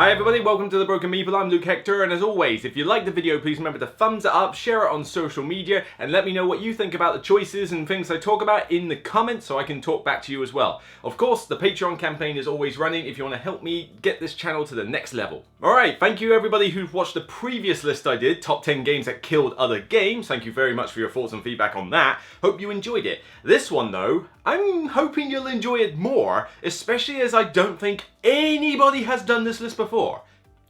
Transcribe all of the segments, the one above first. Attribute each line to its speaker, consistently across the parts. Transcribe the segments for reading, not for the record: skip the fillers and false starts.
Speaker 1: Hi everybody, welcome to the Broken Meeple. I'm Luke Hector, and as always, if you like the video, please remember to thumbs it up, share it on social media, and let me know what you think about the choices and things I talk about in the comments so I can talk back to you as well. Of course, the Patreon campaign is always running if you want to help me get this channel to the next level. Alright, thank you everybody who's watched the previous list I did, top 10 games that killed other games. Thank you very much for your thoughts and feedback on that. Hope you enjoyed it. This one though, I'm hoping you'll enjoy it more, especially as I don't think anybody has done this list before.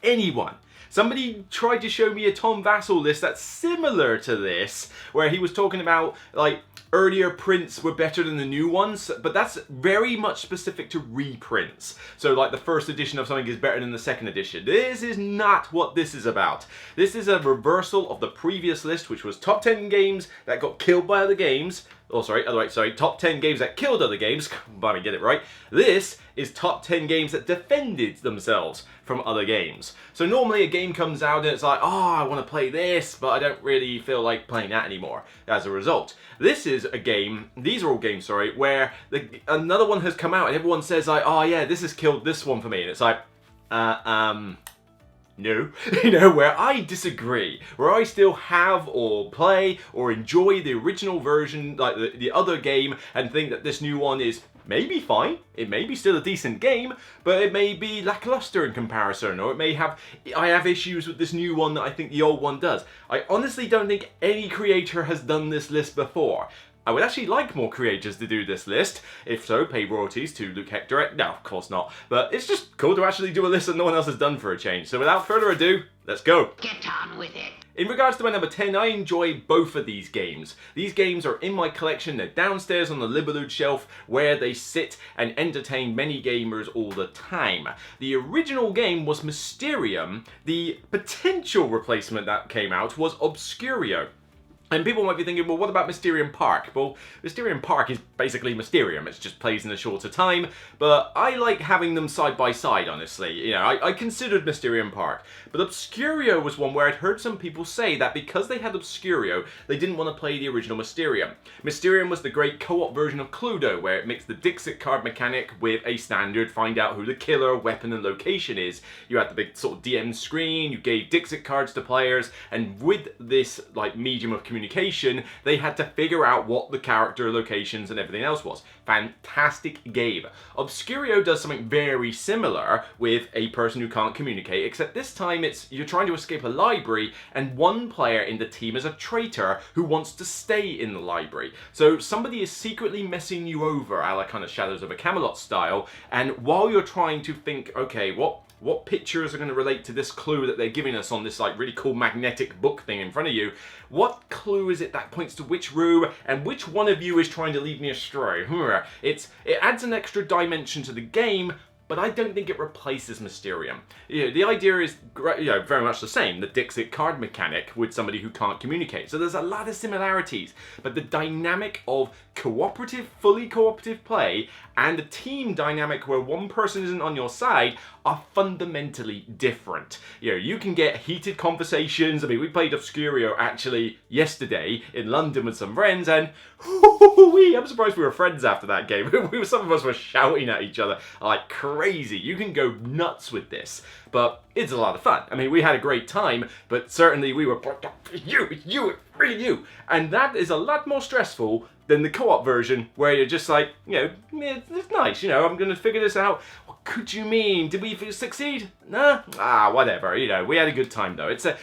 Speaker 1: Anyone. Somebody tried to show me a Tom Vassell list that's similar to this, where he was talking about, like, earlier prints were better than the new ones, but that's very much specific to reprints. So, like, the first edition of something is better than the second edition. This is not what this is about. This is a reversal of the previous list, which was top 10 games that got killed by other games. Oh, sorry, top 10 games that killed other games. Let me get it right. This is top 10 games that defended themselves from other games. So normally a game comes out and it's like, oh, I want to play this, but I don't really feel like playing that anymore as a result. This is a game, these are all games, sorry, where another one has come out and everyone says like, oh yeah, this has killed this one for me. And it's like, no, where I disagree, where I still have or play or enjoy the original version, like the other game, and think that this new one is maybe fine, it may be still a decent game, but it may be lackluster in comparison, or I have issues with this new one that I think the old one does. I honestly don't think any creator has done this list before. I would actually like more creators to do this list. If so, pay royalties to Luke Hector. No, of course not. But it's just cool to actually do a list that no one else has done for a change. So without further ado, let's go.
Speaker 2: Get on with it.
Speaker 1: In regards to my number 10, I enjoy both of these games. These games are in my collection. They're downstairs on the Libelud shelf where they sit and entertain many gamers all the time. The original game was Mysterium. The potential replacement that came out was Obscurio. And people might be thinking, well, what about Mysterium Park? Well, Mysterium Park is basically Mysterium. It just plays in a shorter time, but I like having them side by side, honestly. I considered Mysterium Park, but Obscurio was one where I'd heard some people say that because they had Obscurio, they didn't want to play the original Mysterium. Mysterium was the great co-op version of Cluedo, where it mixed the Dixit card mechanic with a standard find out who the killer, weapon, and location is. You had the big sort of DM screen, you gave Dixit cards to players, and with this like medium of communication, they had to figure out what the character, locations, and everything else was. Fantastic game. Obscurio does something very similar with a person who can't communicate, except this time you're trying to escape a library, and one player in the team is a traitor who wants to stay in the library. So somebody is secretly messing you over, a la kind of Shadows of a Camelot style, and while you're trying to think, okay, what pictures are going to relate to this clue that they're giving us on this like really cool magnetic book thing in front of you? What clue is it that points to which room, and which one of you is trying to lead me astray? It adds an extra dimension to the game, but I don't think it replaces Mysterium. The idea is very much the same, the Dixit card mechanic with somebody who can't communicate. So there's a lot of similarities, but the dynamic of fully cooperative play and the team dynamic where one person isn't on your side are fundamentally different. You can get heated conversations. I mean, we played Obscurio actually yesterday in London with some friends, and I'm surprised we were friends after that game. Some of us were shouting at each other like crazy. You can go nuts with this, but it's a lot of fun. I mean, we had a great time, but certainly we were, you, and that is a lot more stressful than the co-op version where you're just like, it's nice, I'm gonna figure this out. What could you mean? Did we succeed? Nah, whatever, we had a good time though. It's a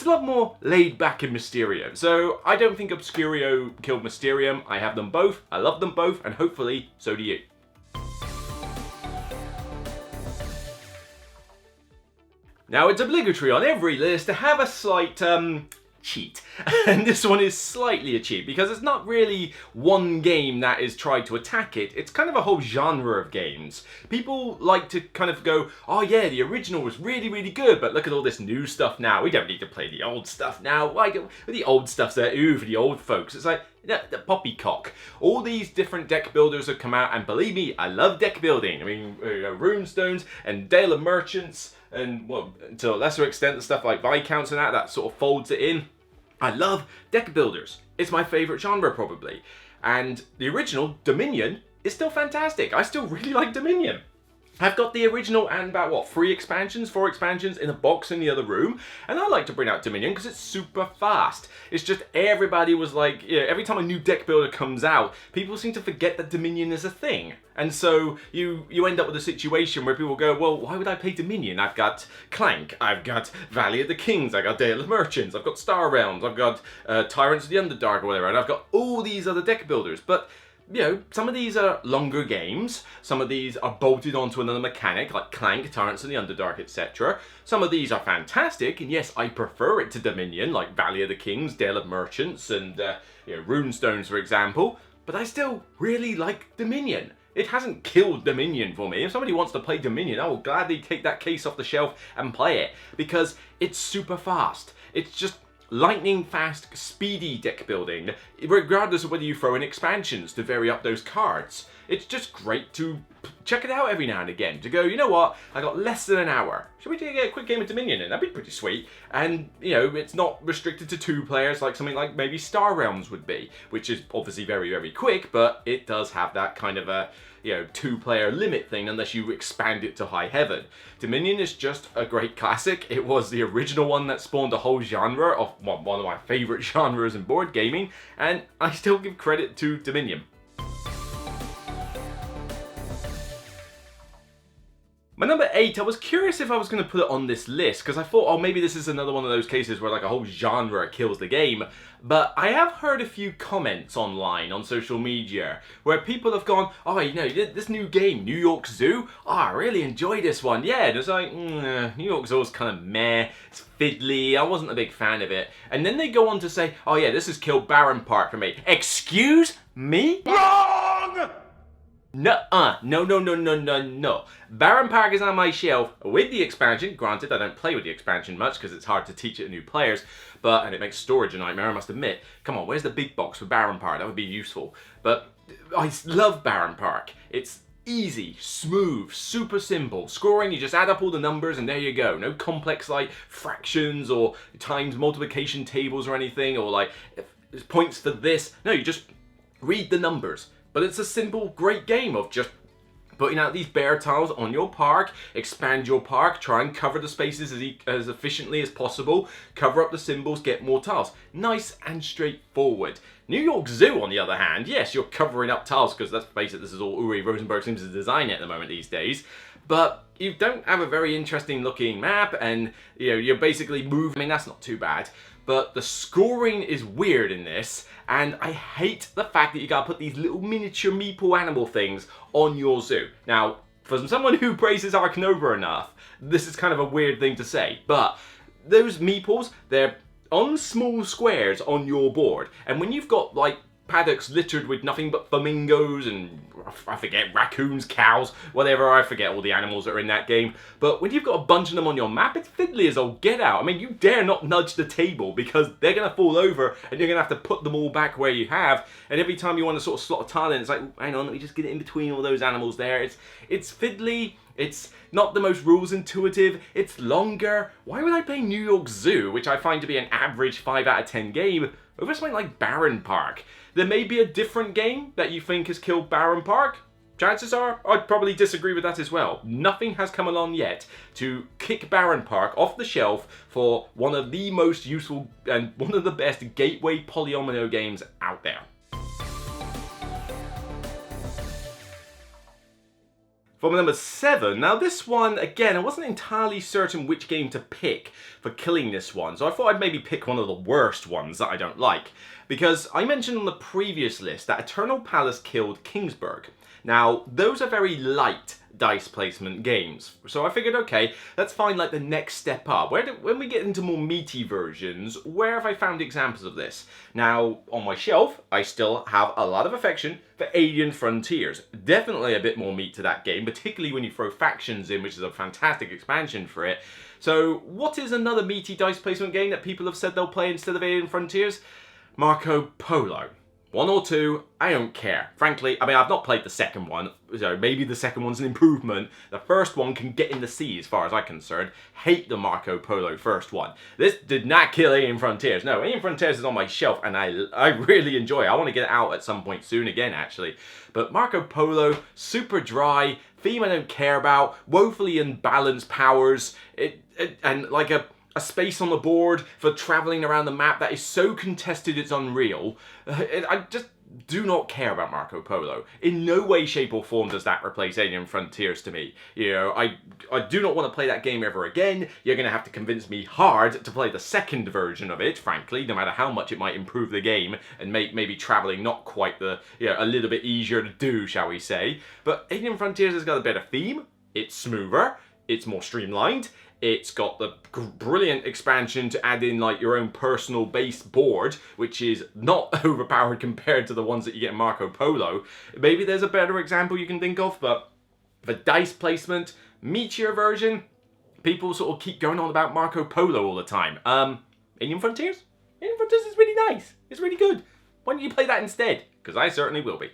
Speaker 1: lot more laid back in Mysterium. So I don't think Obscurio killed Mysterium. I have them both, I love them both, and hopefully so do you. Now, it's obligatory on every list to have a slight, cheat. And this one is slightly a cheat because it's not really one game that is tried to attack it. It's kind of a whole genre of games. People like to kind of go, oh yeah, the original was really, really good, but look at all this new stuff now. We don't need to play the old stuff now. Why go, the old stuff's there, for the old folks. It's like, the poppycock. All these different deck builders have come out, and believe me, I love deck building. I mean, Runestones and Dale of Merchants, and well, to a lesser extent, the stuff like Viscounts and that sort of folds it in. I love deck builders. It's my favourite genre, probably. And the original, Dominion, is still fantastic. I still really like Dominion. I've got the original and about, what, 4 expansions in a box in the other room, and I like to bring out Dominion because it's super fast. It's just everybody was like, yeah, every time a new deck builder comes out, people seem to forget that Dominion is a thing. And so you end up with a situation where people go, well, why would I play Dominion? I've got Clank, I've got Valley of the Kings, I've got Dale of Merchants, I've got Star Realms, I've got Tyrants of the Underdark or whatever, and I've got all these other deck builders. But you know, some of these are longer games, some of these are bolted onto another mechanic, like Clank, Tyrants in the Underdark, etc. Some of these are fantastic, and yes, I prefer it to Dominion, like Valley of the Kings, Dale of Merchants, and Runestones, for example, but I still really like Dominion. It hasn't killed Dominion for me. If somebody wants to play Dominion, I will gladly take that case off the shelf and play it, because it's super fast. It's just lightning fast, speedy deck building, regardless of whether you throw in expansions to vary up those cards. It's just great to check it out every now and again, to go, you know what, I got less than an hour. Should we get a quick game of Dominion in? That'd be pretty sweet. And, you know, it's not restricted to 2 players like something like maybe Star Realms would be, which is obviously very, very quick, but it does have that kind of a, 2-player limit thing unless you expand it to high heaven. Dominion is just a great classic. It was the original one that spawned a whole genre of one of my favorite genres in board gaming, and I still give credit to Dominion. My number 8, I was curious if I was going to put it on this list, because I thought, oh, maybe this is another one of those cases where like a whole genre kills the game. But I have heard a few comments online, on social media, where people have gone, oh, this new game, New York Zoo, oh, I really enjoy this one. Yeah, and it's like, New York Zoo is kind of meh, it's fiddly, I wasn't a big fan of it. And then they go on to say, oh yeah, this has killed Baron Park for me. Excuse me? Wrong! No. Baron Park is on my shelf with the expansion. Granted, I don't play with the expansion much because it's hard to teach it to new players, and it makes storage a nightmare, I must admit. Come on, where's the big box for Baron Park? That would be useful. But I love Baron Park. It's easy, smooth, super simple. Scoring, you just add up all the numbers and there you go. No complex like fractions or times multiplication tables or anything, or like points for this. No, you just read the numbers. But it's a simple, great game of just putting out these bear tiles on your park, expand your park, try and cover the spaces as efficiently as possible, cover up the symbols, get more tiles. Nice and straightforward. New York Zoo, on the other hand, yes, you're covering up tiles because let's face it, this is all Uri Rosenberg seems to design it at the moment these days. But you don't have a very interesting looking map, and you're basically moving. I mean, that's not too bad. But the scoring is weird in this, and I hate the fact that you gotta put these little miniature meeple animal things on your zoo. Now, for someone who praises Ark Nova enough, this is kind of a weird thing to say, but those meeples, they're on small squares on your board, and when you've got like paddocks littered with nothing but flamingos and, I forget, raccoons, cows, whatever, I forget all the animals that are in that game. But when you've got a bunch of them on your map, it's fiddly as all get out. I mean, you dare not nudge the table because they're going to fall over and you're going to have to put them all back where you have. And every time you want to sort of slot a tile in, it's like, hang on, let me just get it in between all those animals there. It's fiddly. It's not the most rules intuitive, it's longer. Why would I play New York Zoo, which I find to be an average 5 out of 10 game, over something like Baron Park? There may be a different game that you think has killed Baron Park. Chances are, I'd probably disagree with that as well. Nothing has come along yet to kick Baron Park off the shelf for one of the most useful and one of the best gateway polyomino games out there. For number 7, now this one, again, I wasn't entirely certain which game to pick for killing this one, so I thought I'd maybe pick one of the worst ones that I don't like. Because I mentioned on the previous list that Eternal Palace killed Kingsburg. Now, those are very light dice placement games, so I figured, okay, let's find like the next step up. When we get into more meaty versions, where have I found examples of this? Now, on my shelf, I still have a lot of affection for Alien Frontiers. Definitely a bit more meat to that game, particularly when you throw factions in, which is a fantastic expansion for it. So, what is another meaty dice placement game that people have said they'll play instead of Alien Frontiers? Marco Polo. 1 or 2, I don't care. Frankly, I mean, I've not played the second one, so maybe the second one's an improvement. The first one can get in the sea as far as I'm concerned. Hate the Marco Polo first one. This did not kill Alien Frontiers. No, Alien Frontiers is on my shelf and I really enjoy it. I want to get it out at some point soon again, actually. But Marco Polo, super dry, theme I don't care about, woefully imbalanced powers, and like a space on the board for traveling around the map that is so contested it's unreal. I just do not care about Marco Polo. In no way, shape or form does that replace Alien Frontiers to me. You know, I do not want to play that game ever again. You're going to have to convince me hard to play the second version of it, frankly, no matter how much it might improve the game and make maybe traveling not quite the, you know, a little bit easier to do, shall we say. But Alien Frontiers has got a better theme, it's smoother, it's more streamlined, it's got the brilliant expansion to add in like your own personal base board, which is not overpowered compared to the ones that you get in Marco Polo. Maybe there's a better example you can think of, but the dice placement, meteor version, people sort of keep going on about Marco Polo all the time. Alien Frontiers? Alien Frontiers is really nice. It's really good. Why don't you play that instead? Because I certainly will be.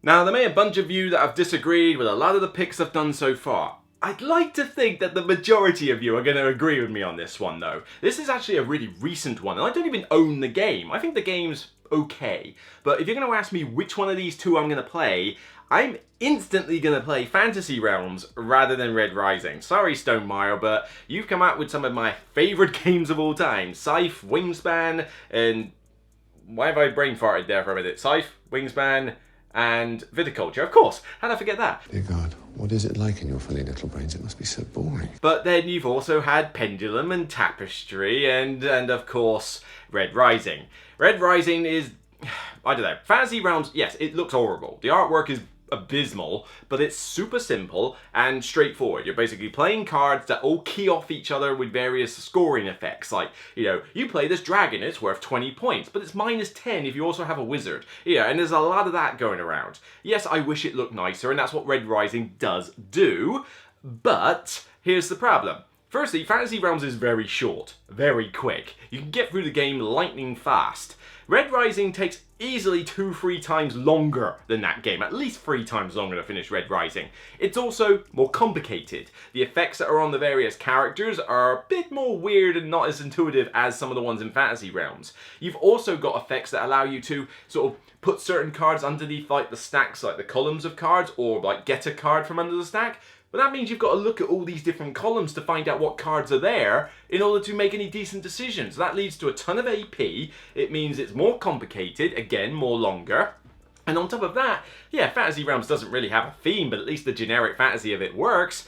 Speaker 1: Now, there may be a bunch of you that have disagreed with a lot of the picks I've done so far. I'd like to think that the majority of you are going to agree with me on this one, though. This is actually a really recent one, and I don't even own the game. I think the game's okay. But if you're going to ask me which one of these two I'm going to play, I'm instantly going to play Fantasy Realms rather than Red Rising. Sorry, Stonemaier, but you've come out with some of my favourite games of all time. Scythe, Wingspan, and... why have I brain farted there for a minute? Scythe, Wingspan, and Viticulture, of course. How did I forget that?
Speaker 2: Dear God, what is it like in your funny little brains? It must be so boring.
Speaker 1: But then you've also had Pendulum and Tapestry and of course, Red Rising. Red Rising is, I don't know, Fantasy Realms, yes, it looks horrible. The artwork is abysmal, but it's super simple and straightforward. You're basically playing cards that all key off each other with various scoring effects. Like, you know, you play this dragon, it's worth 20 points, but it's minus 10 if you also have a wizard. Yeah, and there's a lot of that going around. Yes, I wish it looked nicer, and that's what Red Rising does do, but here's the problem. Firstly, Fantasy Realms is very short, very quick. You can get through the game lightning fast. Red Rising takes easily 2-3 times longer than that game, at least 3 times longer to finish Red Rising. It's also more complicated. The effects that are on the various characters are a bit more weird and not as intuitive as some of the ones in Fantasy Realms. You've also got effects that allow you to sort of put certain cards underneath like the stacks, like the columns of cards, or like get a card from under the stack. But that means you've got to look at all these different columns to find out what cards are there in order to make any decent decisions. That leads to a ton of AP. It means it's more complicated, again, more longer. And on top of that, yeah, Fantasy Realms doesn't really have a theme, but at least the generic fantasy of it works.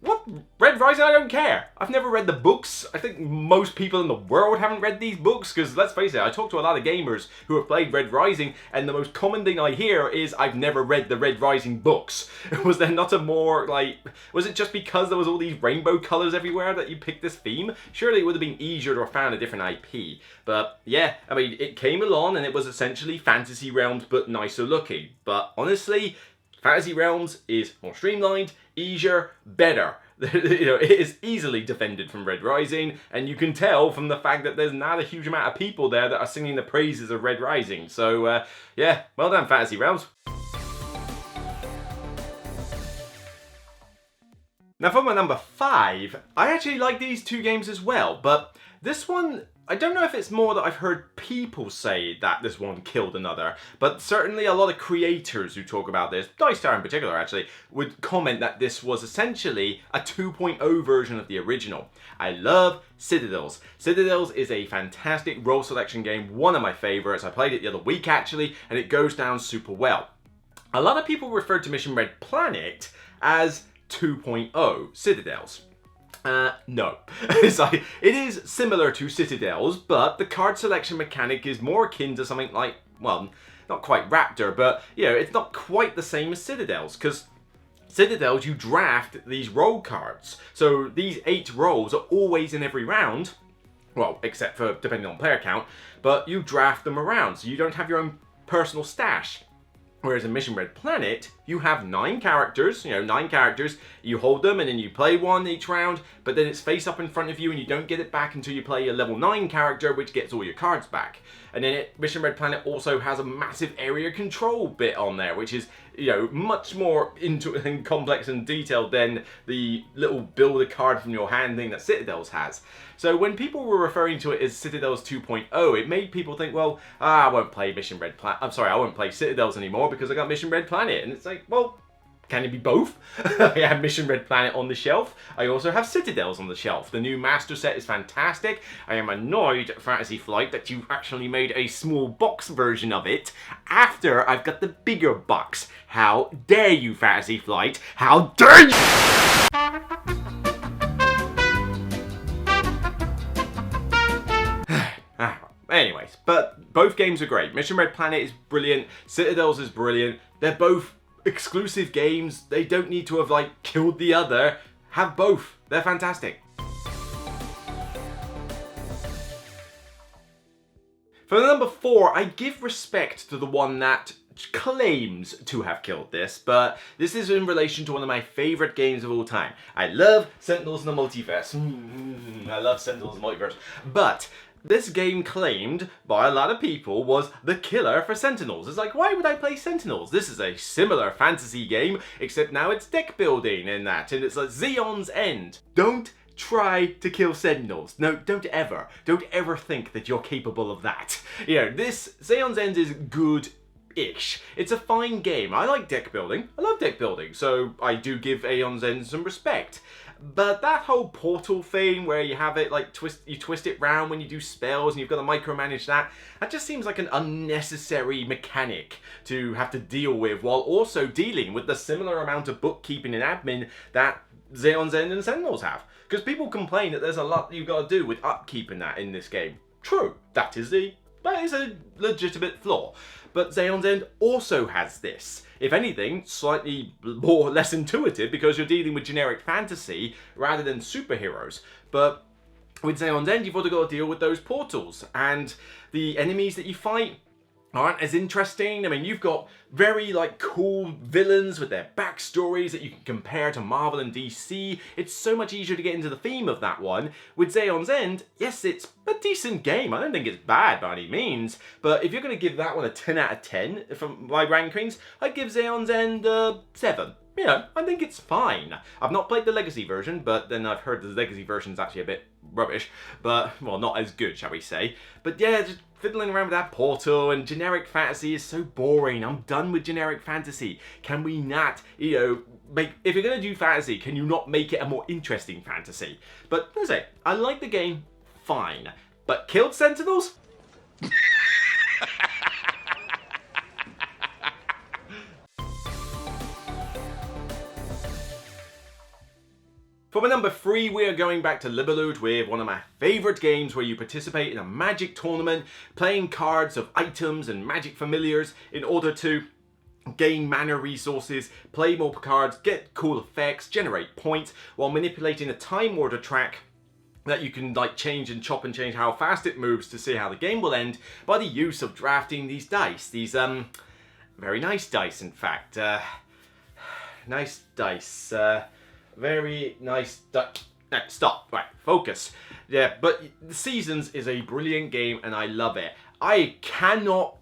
Speaker 1: What? Red Rising? I don't care. I've never read the books. I think most people in the world haven't read these books, because let's face it, I talk to a lot of gamers who have played Red Rising, and the most common thing I hear is, I've never read the Red Rising books. Was there not a more, like, was it just because there was all these rainbow colours everywhere that you picked this theme? Surely it would have been easier to have found a different IP. But yeah, I mean, it came along and it was essentially Fantasy Realms, but nicer looking. But honestly, Fantasy Realms is more streamlined, easier, better. You know, it is easily defended from Red Rising, and you can tell from the fact that there's not a huge amount of people there that are singing the praises of Red Rising. So, yeah, well done, Fantasy Realms. Now for my number 5, I actually like these two games as well, but this one, I don't know if it's more that I've heard people say that this one killed another, but certainly a lot of creators who talk about this, Dice Tower in particular actually, would comment that this was essentially a 2.0 version of the original. I love Citadels. Citadels is a fantastic role selection game, one of my favourites. I played it the other week actually, and it goes down super well. A lot of people refer to Mission Red Planet as 2.0 Citadels. No. It is similar to Citadels, but the card selection mechanic is more akin to something like, well, not quite Raptor, but, you know, it's not quite the same as Citadels, because Citadels, you draft these roll cards. So these 8 rolls are always in every round, well, except for depending on player count, but you draft them around, so you don't have your own personal stash. Whereas in Mission Red Planet, You have 9 characters, 9 characters, you hold them and then you play one each round, but then it's face up in front of you and you don't get it back until you play a level 9 character, which gets all your cards back. And then Mission Red Planet also has a massive area control bit on there, which is, much more and complex and detailed than the little build a card from your hand thing that Citadels has. So when people were referring to it as Citadels 2.0, it made people think, well, I won't play I won't play Citadels anymore because I got Mission Red Planet. And it's like, well, can it be both? I have Mission Red Planet on the shelf. I also have Citadels on the shelf. The new Master Set is fantastic. I am annoyed at Fantasy Flight that you actually made a small box version of it after I've got the bigger box. How dare you, Fantasy Flight? How dare you! Anyways, but both games are great. Mission Red Planet is brilliant. Citadels is brilliant. They're both exclusive games. They don't need to have killed the other. Have both. They're fantastic. For number 4, I give respect to the one that claims to have killed this, but this is in relation to one of my favorite games of all time. I love Sentinels in the Multiverse. I love Sentinels in the Multiverse. But this game claimed by a lot of people was the killer for Sentinels. It's like, why would I play Sentinels? This is a similar fantasy game, except now it's deck building and that, and it's like Zeon's End. Don't try to kill Sentinels. No, don't ever. Don't ever think that you're capable of that. This Zeon's End is good-ish. It's a fine game. I like deck building. I love deck building, so I do give Aeon's End some respect. But that whole portal thing where you have it you twist it round when you do spells and you've got to micromanage that just seems like an unnecessary mechanic to have to deal with, while also dealing with the similar amount of bookkeeping and admin that Zeon's End and Sentinels have. Because people complain that there's a lot you've got to do with upkeep and that in this game. True, that is a legitimate flaw. But Zeon's End also has this. If anything, slightly less intuitive because you're dealing with generic fantasy rather than superheroes. But with Zeon's End, you've also got to deal with those portals. And the enemies that you fight aren't as interesting. I mean, you've got very cool villains with their backstories that you can compare to Marvel and DC. It's so much easier to get into the theme of that one. With Zeon's End, yes, it's a decent game. I don't think it's bad by any means. But if you're going to give that one a 10 out of 10 from my rankings, I'd give Zeon's End a 7. I think it's fine. I've not played the Legacy version, but then I've heard the Legacy version's actually a bit rubbish. But, well, not as good, shall we say. But yeah, just fiddling around with that portal and generic fantasy is so boring. I'm done with generic fantasy. Can we not, if you're going to do fantasy, can you not make it a more interesting fantasy? But, let's say, I like the game, fine. But killed Sentinels? For my number 3, we are going back to Libelud with one of my favourite games where you participate in a magic tournament, playing cards of items and magic familiars in order to gain mana resources, play more cards, get cool effects, generate points, while manipulating a time order track that you can change and chop and change how fast it moves to see how the game will end by the use of drafting these dice. These, very nice dice, in fact. Nice dice. Very nice. Stop. Right. Focus. Yeah, but The Seasons is a brilliant game and I love it. I cannot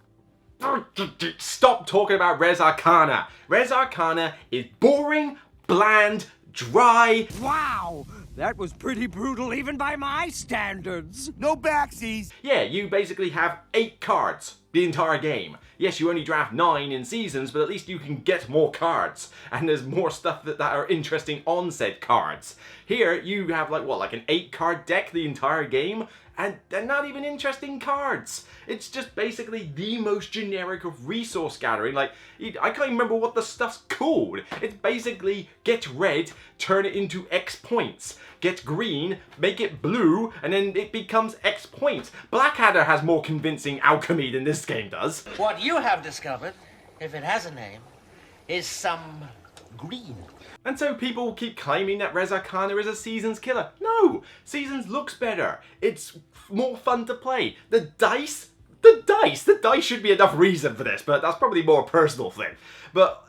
Speaker 1: stop talking about Res Arcana. Res Arcana is boring, bland, dry.
Speaker 3: Wow! That was pretty brutal even by my standards.
Speaker 4: No backsies.
Speaker 1: Yeah, you basically have 8 cards the entire game. Yes, you only draft 9 in Seasons, but at least you can get more cards. And there's more stuff that are interesting on said cards. Here, you have an 8-card deck the entire game, and they're not even interesting cards. It's just basically the most generic of resource gathering. I can't even remember what the stuff's called. It's basically get red, turn it into X points. Get green, make it blue, and then it becomes X points. Blackadder has more convincing alchemy than this game does.
Speaker 5: What you have discovered, if it has a name, is some green.
Speaker 1: And so people keep claiming that Res Arcana is a Seasons killer. No! Seasons looks better. It's more fun to play. The dice should be enough reason for this, but that's probably more a personal thing. But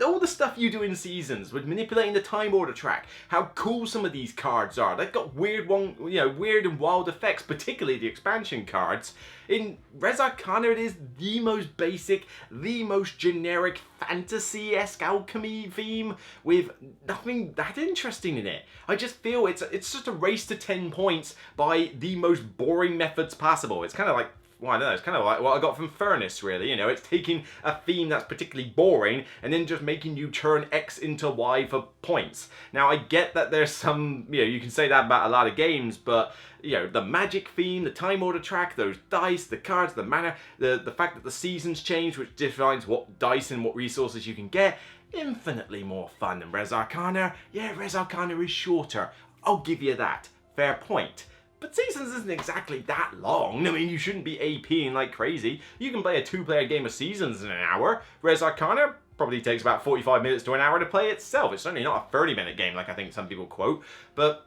Speaker 1: all the stuff you do in Seasons with manipulating the time order track, how cool some of these cards are. They've got weird and wild effects, particularly the expansion cards. In Res Arcana, it is the most basic, the most generic fantasy-esque alchemy theme with nothing that interesting in it. I just feel it's just a race to 10 points by the most boring methods possible. It's kind of like, well, I don't know, it's kind of like what I got from Furnace, really. You know, it's taking a theme that's particularly boring and then just making you turn X into Y for points. Now, I get that there's some, you can say that about a lot of games, but, the magic theme, the time order track, those dice, the cards, the mana, the fact that the seasons change, which defines what dice and what resources you can get, infinitely more fun than Res Arcana. Yeah, Res Arcana is shorter. I'll give you that. Fair point. But Seasons isn't exactly that long. I mean, you shouldn't be APing like crazy. You can play a 2-player game of Seasons in an hour. Res Arcana probably takes about 45 minutes to an hour to play itself. It's certainly not a 30-minute game like I think some people quote. But,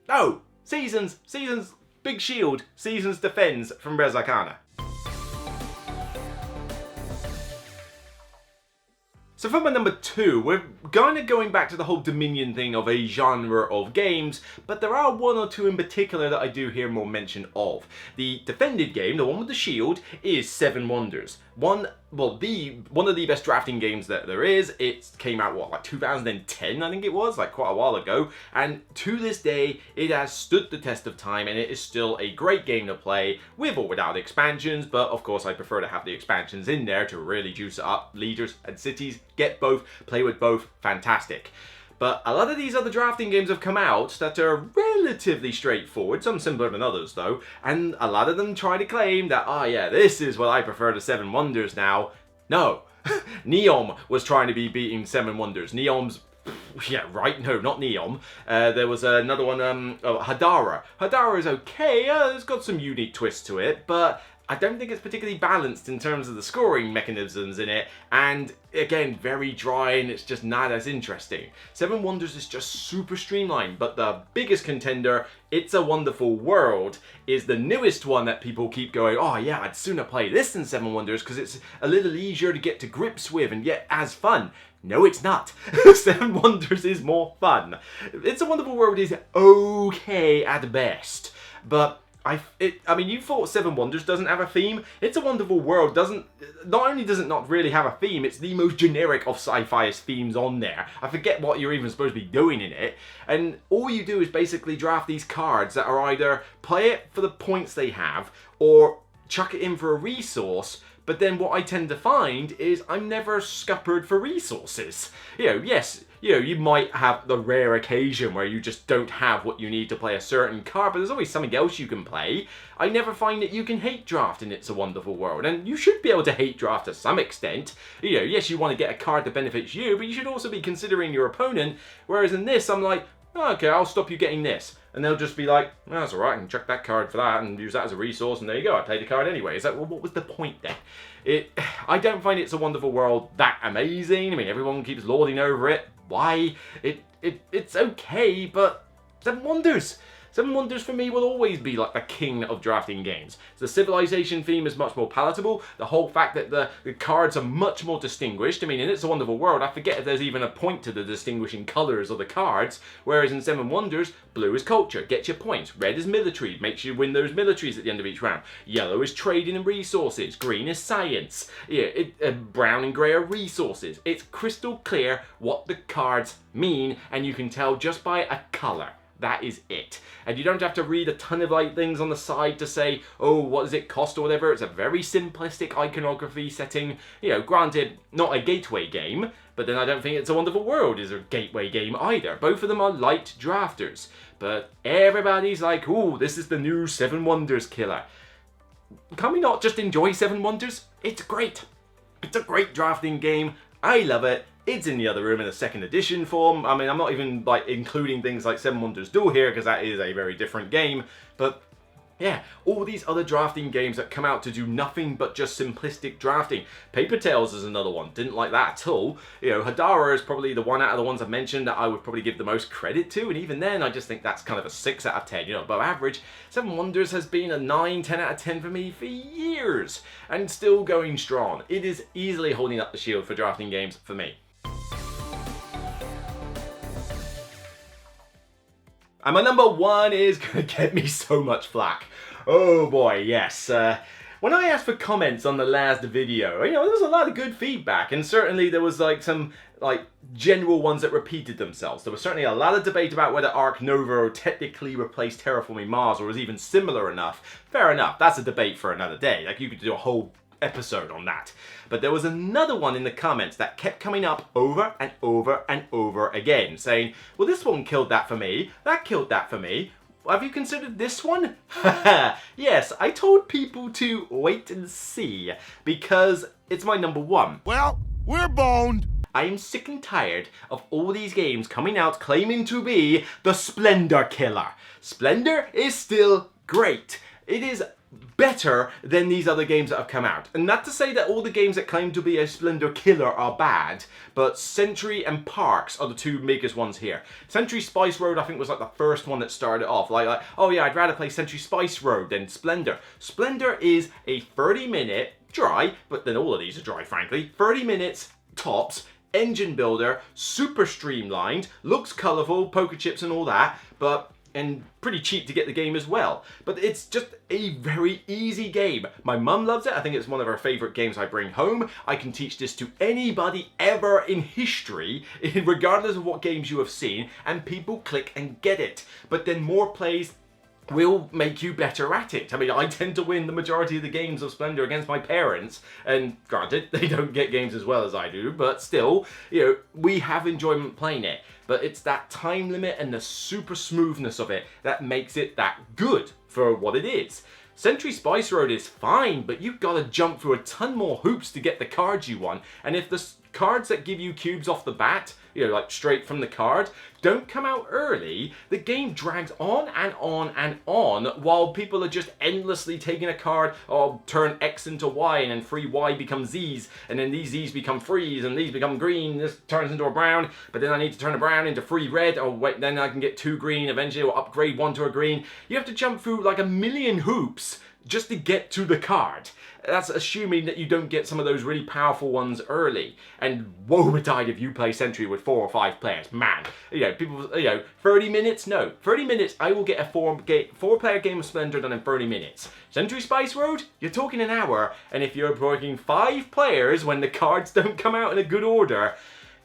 Speaker 1: no! Seasons, big shield, Seasons defends from Res Arcana. So for my number 2, we're kind of going back to the whole Dominion thing of a genre of games, but there are one or two in particular that I do hear more mention of. The defended game, the one with the shield, is Seven Wonders. One of the best drafting games that there is. It came out, like 2010, I think it was, like quite a while ago. And to this day, it has stood the test of time, and it is still a great game to play, with or without expansions. But of course, I prefer to have the expansions in there to really juice it up. Leaders and cities, get both, play with both, fantastic. But a lot of these other drafting games have come out that are relatively straightforward, some simpler than others though, and a lot of them try to claim that, this is what I prefer to Seven Wonders now. No. Neom was trying to be beating Seven Wonders. Neom's... no, not Neom. There was another one, Hadara. Hadara is okay, it's got some unique twists to it, but I don't think it's particularly balanced in terms of the scoring mechanisms in it, and again, very dry, and it's just not as interesting. Seven Wonders is just super streamlined, but the biggest contender, It's a Wonderful World, is the newest one that people keep going, I'd sooner play this than Seven Wonders because it's a little easier to get to grips with and yet as fun. No, it's not. Seven Wonders is more fun. It's a Wonderful World is okay at best, but you thought Seven Wonders doesn't have a theme? It's a Wonderful World not only does it not really have a theme, it's the most generic of sci-fi-est themes on there. I forget what you're even supposed to be doing in it. And all you do is basically draft these cards that are either play it for the points they have, or chuck it in for a resource. But then what I tend to find is I'm never scuppered for resources. You might have the rare occasion where you just don't have what you need to play a certain card, but there's always something else you can play. I never find that you can hate draft in It's a Wonderful World, and you should be able to hate draft to some extent. Yes, you want to get a card that benefits you, but you should also be considering your opponent, whereas in this, I'm like, okay, I'll stop you getting this. And they'll just be like, that's alright, I can chuck that card for that and use that as a resource, and there you go, I played the card anyway. Is that, well, what was the point then? I don't find It's a Wonderful World that amazing. I mean, everyone keeps lording over it. Why? It's okay, but Seven Wonders. Seven Wonders for me will always be like the king of drafting games. The civilization theme is much more palatable. The whole fact that the cards are much more distinguished. I mean, in It's a Wonderful World, I forget if there's even a point to the distinguishing colours of the cards. Whereas in Seven Wonders, blue is culture, gets your points. Red is military, makes you win those militaries at the end of each round. Yellow is trading and resources. Green is science. Brown and grey are resources. It's crystal clear what the cards mean, and you can tell just by a colour. That is it. And you don't have to read a ton of things on the side to say, what does it cost or whatever. It's a very simplistic iconography setting. Granted, not a gateway game, but then I don't think It's a Wonderful World is a gateway game either. Both of them are light drafters. But everybody's like, this is the new Seven Wonders killer. Can we not just enjoy Seven Wonders? It's great. It's a great drafting game. I love it. It's in the other room in a second edition form. I mean, I'm not even including things like Seven Wonders Duel here because that is a very different game. But yeah, all these other drafting games that come out to do nothing but just simplistic drafting. Paper Tales is another one. Didn't like that at all. Hadara is probably the one out of the ones I've mentioned that I would probably give the most credit to. And even then, I just think that's kind of a 6 out of 10, above average. Seven Wonders has been a 9, 10 out of 10 for me for years. And still going strong. It is easily holding up the shield for drafting games for me. And my number one is gonna get me so much flack. Oh boy, yes. When I asked for comments on the last video, there was a lot of good feedback, and certainly there was some general ones that repeated themselves. There was certainly a lot of debate about whether Ark Nova technically replaced Terraforming Mars or was even similar enough. Fair enough, that's a debate for another day. You could do a whole episode on that. But there was another one in the comments that kept coming up over and over and over again, saying, well, this one killed that for me, that killed that for me. Have you considered this one? Yes, I told people to wait and see, because it's my number one.
Speaker 4: Well, we're boned.
Speaker 1: I am sick and tired of all these games coming out claiming to be the Splendor Killer. Splendor is still great. It is better than these other games that have come out. And not to say that all the games that claim to be a Splendor Killer are bad, but Century and Parks are the two biggest ones here. Century Spice Road, I think, was the first one that started off. Oh yeah, I'd rather play Century Spice Road than Splendor. Splendor is a 30-minute, dry, but then all of these are dry, frankly, 30 minutes tops, engine builder, super streamlined, looks colourful, poker chips and all that, and pretty cheap to get the game as well. But it's just a very easy game. My mum loves it. I think it's one of her favourite games I bring home. I can teach this to anybody ever in history, regardless of what games you have seen, and people click and get it. But then more plays will make you better at it. I tend to win the majority of the games of Splendor against my parents, and granted, they don't get games as well as I do, but still, we have enjoyment playing it. But it's that time limit and the super smoothness of it that makes it that good for what it is. Century Spice Road is fine, but you've got to jump through a ton more hoops to get the cards you want, and if the cards that give you cubes off the bat, straight from the card, don't come out early, the game drags on and on and on while people are just endlessly taking a card, turn X into Y, and then free Y becomes Z's, and then these Z's become frees, and these become green, this turns into a brown, but then I need to turn a brown into free red, wait, then I can get 2 green, eventually I'll upgrade 1 to a green. You have to jump through a million hoops just to get to the card. That's assuming that you don't get some of those really powerful ones early. And woe betide if you play Century with 4 or 5 players. Man, people, 30 minutes? No. 30 minutes, I will get a 4-player game of Splendor done in 30 minutes. Century Spice Road, you're talking an hour. And if you're working 5 players when the cards don't come out in a good order,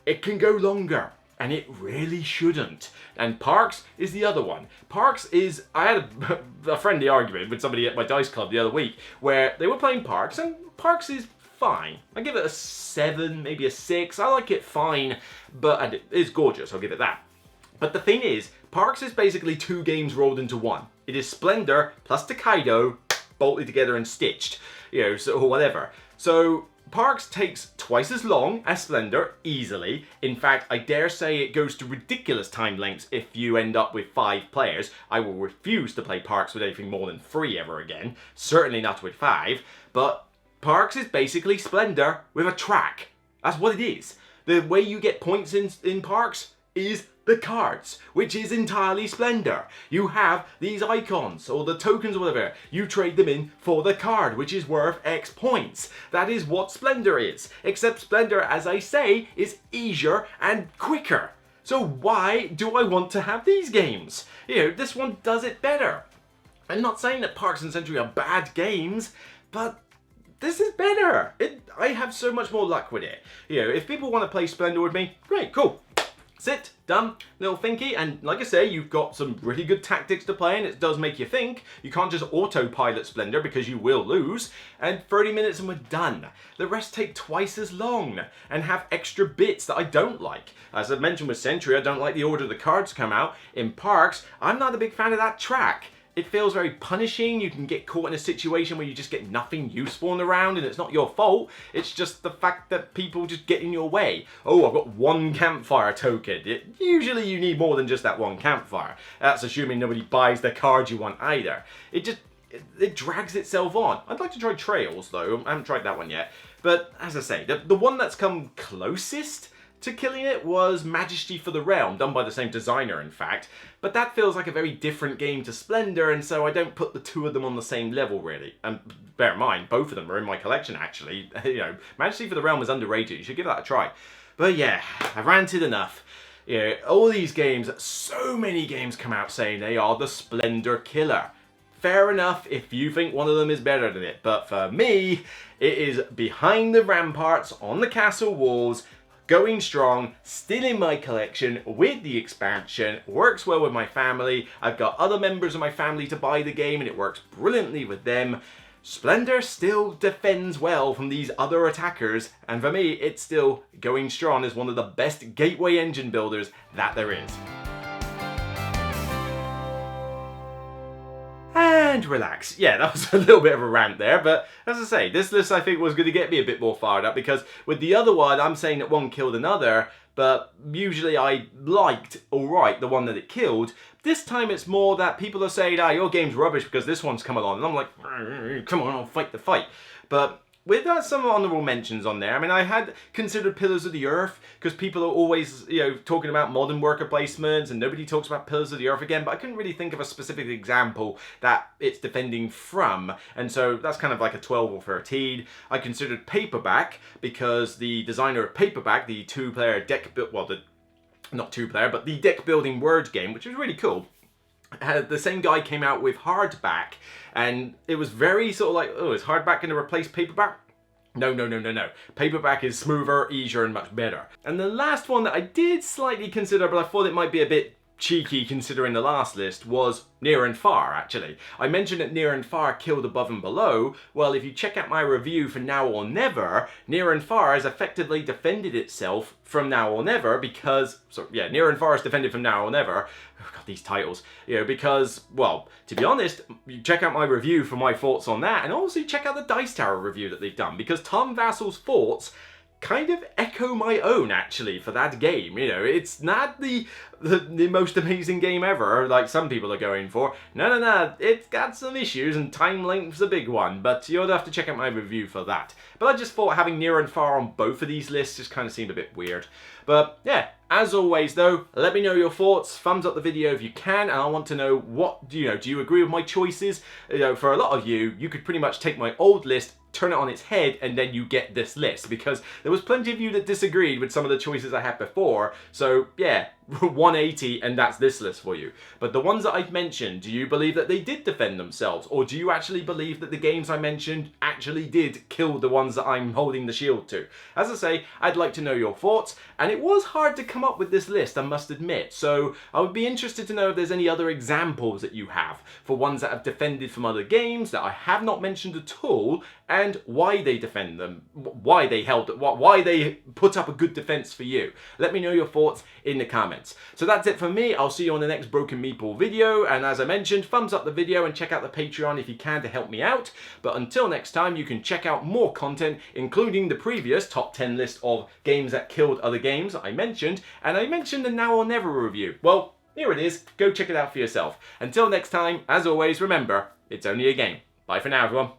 Speaker 1: it can go longer. And it really shouldn't. And Parks is the other one. Parks is, I had a friendly argument with somebody at my dice club the other week where they were playing Parks, and Parks is fine. I give it a 7, maybe a 6. I like it fine, but it is gorgeous, I'll give it that. But the thing is, Parks is basically 2 games rolled into one. It is Splendor plus Tokaido bolted together and stitched, so whatever. So Parks takes twice as long as Splendor, easily. In fact, I dare say it goes to ridiculous time lengths if you end up with 5 players. I will refuse to play Parks with anything more than 3 ever again. Certainly not with 5. But Parks is basically Splendor with a track. That's what it is. The way you get points in Parks is the cards, which is entirely Splendor. You have these icons, or the tokens or whatever. You trade them in for the card, which is worth X points. That is what Splendor is. Except Splendor, as I say, is easier and quicker. So why do I want to have these games? This one does it better. I'm not saying that Parks and Century are bad games, but this is better. I have so much more luck with it. If people want to play Splendor with me, great, cool. Sit, done, little thinky, and like I say, you've got some really good tactics to play, and it does make you think. You can't just autopilot Splendor because you will lose, and 30 minutes and we're done. The rest take twice as long, and have extra bits that I don't like. As I mentioned with Century, I don't like the order the cards come out. In Parks, I'm not a big fan of that track. It feels very punishing. You can get caught in a situation where you just get nothing useful in the round, and it's not your fault. It's just the fact that people just get in your way. Oh, I've got 1 campfire token. Usually you need more than just that 1 campfire. That's assuming nobody buys the card you want either. It drags itself on. I'd like to try Trails though. I haven't tried that one yet. But as I say, the one that's come closest to killing it was Majesty for the Realm, done by the same designer in fact, but that feels like a very different game to Splendor, and so I don't put the 2 of them on the same level really. And bear in mind, both of them are in my collection actually. Majesty for the Realm is underrated, you should give that a try. But yeah, I've ranted enough. all these games, so many games come out saying they are the Splendor killer. Fair enough if you think one of them is better than it, but for me, it is Behind the Ramparts on the castle walls, going strong, still in my collection with the expansion, works well with my family. I've got other members of my family to buy the game and it works brilliantly with them. Splendor still defends well from these other attackers, and for me, it's still going strong as one of the best gateway engine builders that there is. And relax. Yeah, that was a little bit of a rant there, but as I say, this list I think was going to get me a bit more fired up, because with the other one, I'm saying that one killed another, but usually I liked, alright, the one that it killed. This time it's more that people are saying, your game's rubbish because this one's come along, and I'm like, come on, I'll fight the fight. But with some honourable mentions on there, I mean, I had considered Pillars of the Earth, because people are always, talking about modern worker placements, and nobody talks about Pillars of the Earth again, but I couldn't really think of a specific example that it's defending from, and so that's kind of like a 12 or 13. I considered Paperback, because the designer of Paperback, the two-player deck build, well, not two-player, but the deck-building word game, which was really cool, the same guy came out with Hardback, and it was very sort of like, oh, is Hardback going to replace Paperback? No. Paperback is smoother, easier, and much better. And the last one that I did slightly consider, but I thought it might be a bit cheeky considering the last list, was Near and Far, actually. I mentioned that Near and Far killed Above and Below. Well, if you check out my review for Now or Never, Near and Far has effectively defended itself from Now or Never because, Near and Far is defended from Now or Never. Oh God, these titles. Because, well, to be honest, you check out my review for my thoughts on that, and also check out the Dice Tower review that they've done, because Tom Vassel's thoughts kind of echo my own, actually, for that game. It's not the most amazing game ever, like some people are going for. No, it's got some issues, and time length's a big one, but you'll have to check out my review for that. But I just thought having Near and Far on both of these lists just kind of seemed a bit weird. But yeah, as always though, let me know your thoughts, thumbs up the video if you can, and I want to know what, do you agree with my choices? For a lot of you, you could pretty much take my old list, turn it on its head, and then you get this list, because there was plenty of you that disagreed with some of the choices I had before. So yeah, 180 and that's this list for you. But the ones that I've mentioned, do you believe that they did defend themselves, or do you actually believe that the games I mentioned actually did kill the ones that I'm holding the shield to? As I say, I'd like to know your thoughts, and it was hard to come up with this list, I must admit, so I would be interested to know if there's any other examples that you have for ones that have defended from other games that I have not mentioned at all, and why they defend them, why they held it, why they put up a good defense for you. Let me know your thoughts in the comments. So that's it for me. I'll see you on the next Broken Meeple video, and as I mentioned, thumbs up the video and check out the Patreon if you can to help me out. But until next time, you can check out more content, including the previous top 10 list of games that killed other games I mentioned, and I mentioned the Now or Never review. Well, here it is. Go check it out for yourself. Until next time, as always, remember, it's only a game. Bye for now, everyone.